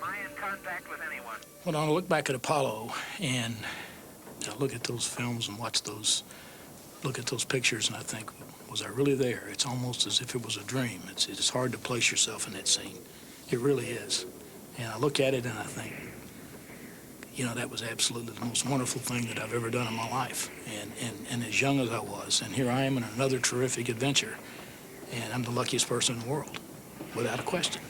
Am I in contact with anyone? When I look back at Apollo and I look at those films and look at those pictures, and I think, was I really there? It's almost as if it was a dream. It's hard to place yourself in that scene. It really is. And I look at it and I think, you know, that was absolutely the most wonderful thing that I've ever done in my life. And as young as I was, and here I am in another terrific adventure, and I'm the luckiest person in the world, without a question.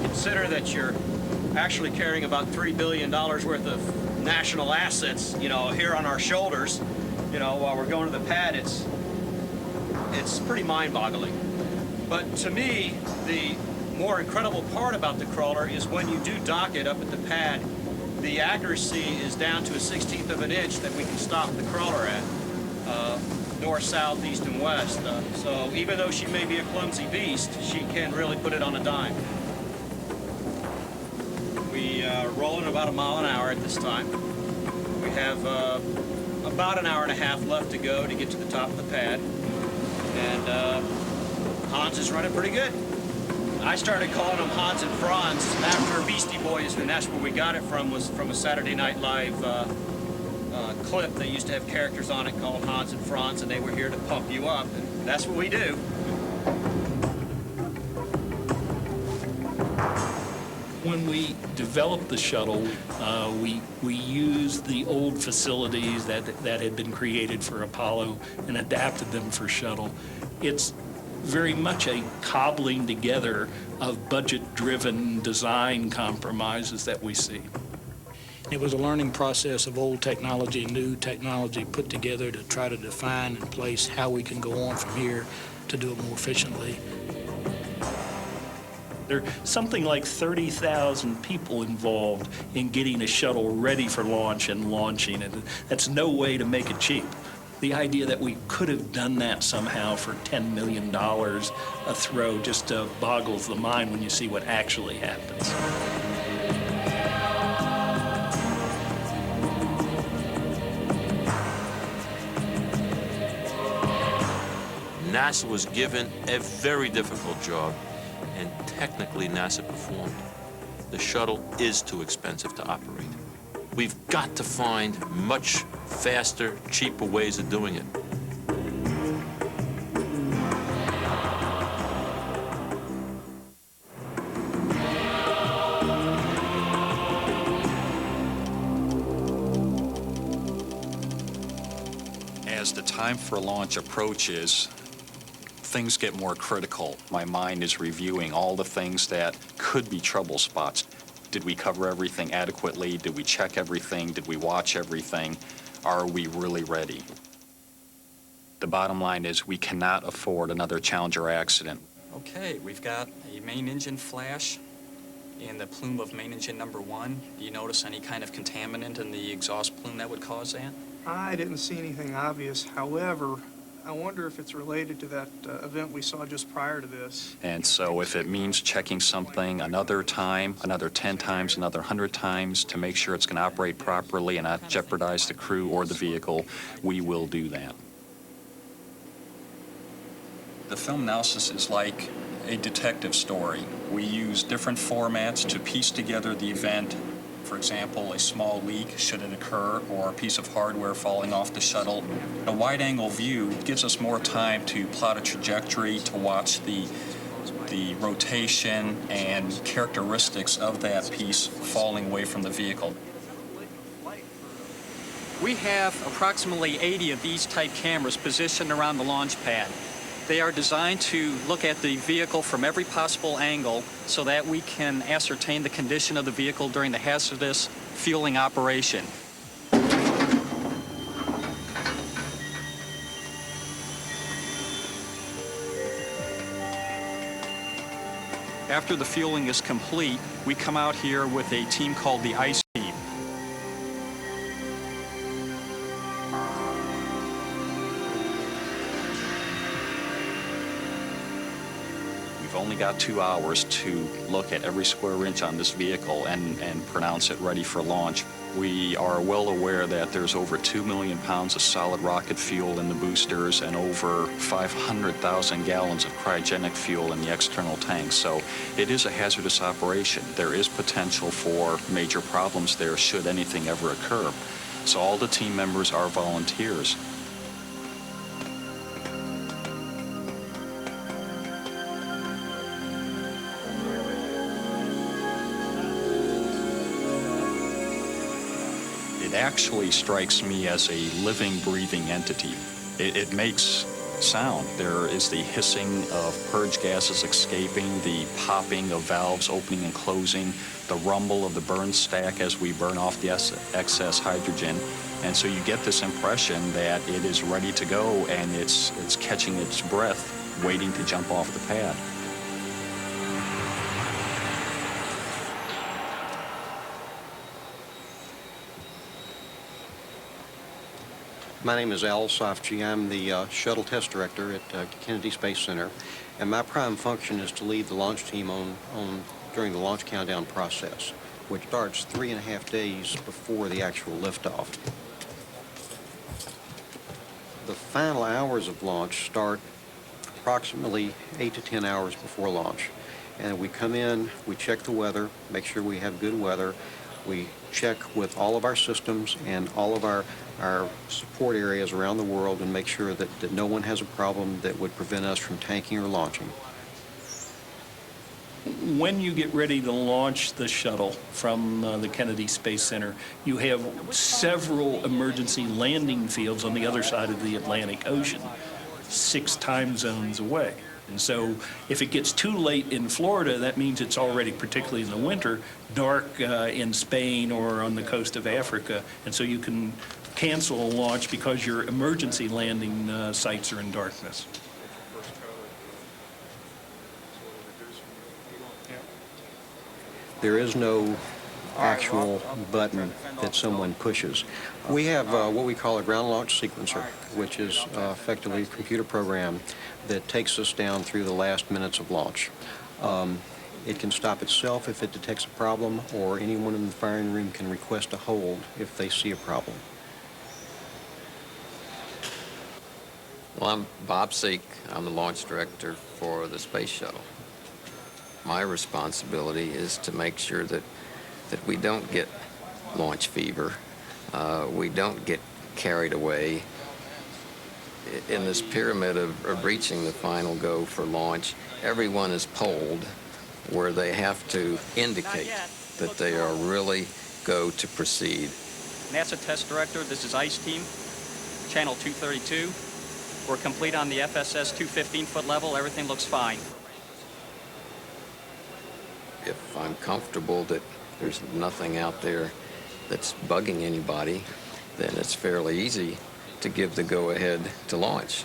Consider that you're actually carrying about $3 billion worth of national assets, you know, here on our shoulders, you know, while we're going to the pad. It's pretty mind-boggling. But to me, the more incredible part about the crawler is when you do dock it up at the pad, the accuracy is down to a 1/16 of an inch that we can stop the crawler at, north, south, east, and west. So even though she may be a clumsy beast, she can really put it on a dime. We are rolling about a mile an hour at this time. We have about an hour and a half left to go to get to the top of the pad. And Hans is running pretty good. I started calling him Hans and Franz after Beastie Boys, and that's where we got it from, was from a Saturday Night Live clip. They used to have characters on it called Hans and Franz, and they were here to pump you up, and that's what we do. When we developed the shuttle, we used the old facilities that had been created for Apollo and adapted them for shuttle. It's very much a cobbling together of budget-driven design compromises that we see. It was a learning process of old technology, new technology put together to try to define and place how we can go on from here to do it more efficiently. There are something like 30,000 people involved in getting a shuttle ready for launch and launching it. That's no way to make it cheap. The idea that we could have done that somehow for $10 million a throw just boggles the mind when you see what actually happens. NASA was given a very difficult job, and technically NASA performed. The shuttle is too expensive to operate. We've got to find much faster, cheaper ways of doing it. As the time for launch approaches, things get more critical. My mind is reviewing all the things that could be trouble spots. Did we cover everything adequately? Did we check everything? Did we watch everything? Are we really ready? The bottom line is we cannot afford another Challenger accident. Okay, we've got a main engine flash in the plume of main engine number 1. Do you notice any kind of contaminant in the exhaust plume that would cause that? I didn't see anything obvious. However, I wonder if it's related to that event we saw just prior to this. And so if it means checking something another time, another 10 times, another 100 times to make sure it's going to operate properly and not jeopardize the crew or the vehicle, we will do that. The film analysis is like a detective story. We use different formats to piece together the event For example, a small leak, should it occur, or a piece of hardware falling off the shuttle. A wide-angle view gives us more time to plot a trajectory, to watch the rotation and characteristics of that piece falling away from the vehicle. We have approximately 80 of these type cameras positioned around the launch pad. They are designed to look at the vehicle from every possible angle so that we can ascertain the condition of the vehicle during the hazardous fueling operation. After the fueling is complete, we come out here with a team called the ICE team. We've only got 2 hours to look at every square inch on this vehicle and pronounce it ready for launch. We are well aware that there's over 2 million pounds of solid rocket fuel in the boosters and over 500,000 gallons of cryogenic fuel in the external tanks. So it is a hazardous operation. There is potential for major problems there should anything ever occur. So all the team members are volunteers. It actually strikes me as a living, breathing entity. It makes sound. There is the hissing of purge gases escaping, the popping of valves opening and closing, the rumble of the burn stack as we burn off the excess hydrogen. And so you get this impression that it is ready to go and it's catching its breath, waiting to jump off the pad. My name is Al Sofji. I'm the shuttle test director at Kennedy Space Center, and my prime function is to lead the launch team during the launch countdown process, which starts 3.5 days before the actual liftoff. The final hours of launch start approximately 8 to 10 hours before launch, and we come in, we check the weather, make sure we have good weather. We check with all of our systems and all of our support areas around the world and make sure that no one has a problem that would prevent us from tanking or launching. When you get ready to launch the shuttle from the Kennedy Space Center, you have several emergency landing fields on the other side of the Atlantic Ocean, 6 time zones away. And so if it gets too late in Florida, that means it's already, particularly in the winter, dark in Spain or on the coast of Africa. And so you can cancel a launch because your emergency landing sites are in darkness. There is no actual button that someone pushes. We have what we call a ground launch sequencer, which is effectively a computer program that takes us down through the last minutes of launch. It can stop itself if it detects a problem, or anyone in the firing room can request a hold if they see a problem. Well, I'm Bob Seek. I'm the launch director for the Space Shuttle. My responsibility is to make sure that we don't get launch fever, we don't get carried away. In this pyramid of reaching the final go for launch, everyone is polled where they have to indicate that they are really go to proceed. NASA Test Director, this is ICE Team, Channel 232. We're complete on the FSS 215-foot level. Everything looks fine. If I'm comfortable that there's nothing out there that's bugging anybody, then it's fairly easy to give the go-ahead to launch.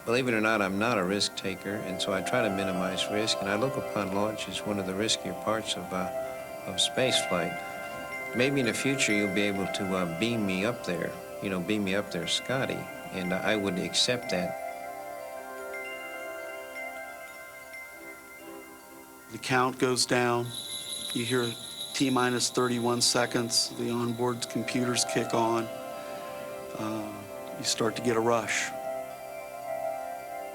Believe it or not, I'm not a risk taker, and so I try to minimize risk, and I look upon launch as one of the riskier parts of space flight. Maybe in the future you'll be able to beam me up there, beam me up there, Scotty, and I would accept that. The count goes down. You hear T-minus 31 seconds. The onboard computers kick on. you start to get a rush.